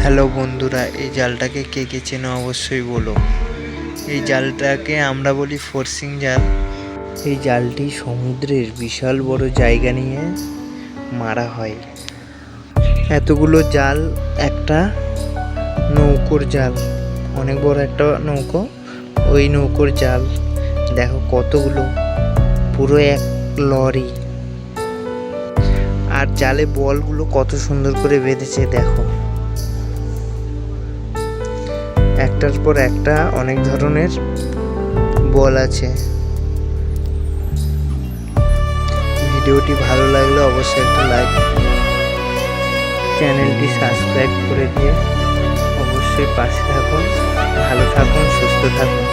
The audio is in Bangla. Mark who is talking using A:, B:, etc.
A: হ্যালো বন্ধুরা, এই জালটাকে কে কে চেনো অবশ্যই বলো। এই জালটাকে আমরা বলি ফোর্সিং জাল। এই জালটি সমুদ্রের বিশাল বড় জায়গা নিয়ে মারা হয়। এতগুলো জাল একটা নৌকোর জাল, অনেক বড় একটা নৌকো, ওই নৌকোর জাল দেখো কতগুলো, পুরো এক লরি। আর জালে বলগুলো কত সুন্দর করে বেঁধেছে দেখো, একটার পর একটা অনেক ধরনের বল আছে। ভিডিওটি ভালো লাগলে অবশ্যই একটা লাইক, চ্যানেলটি সাবস্ক্রাইব করে দিয়ে অবশ্যই পাশে থাকুন। ভালো থাকুন, সুস্থ থাকুন।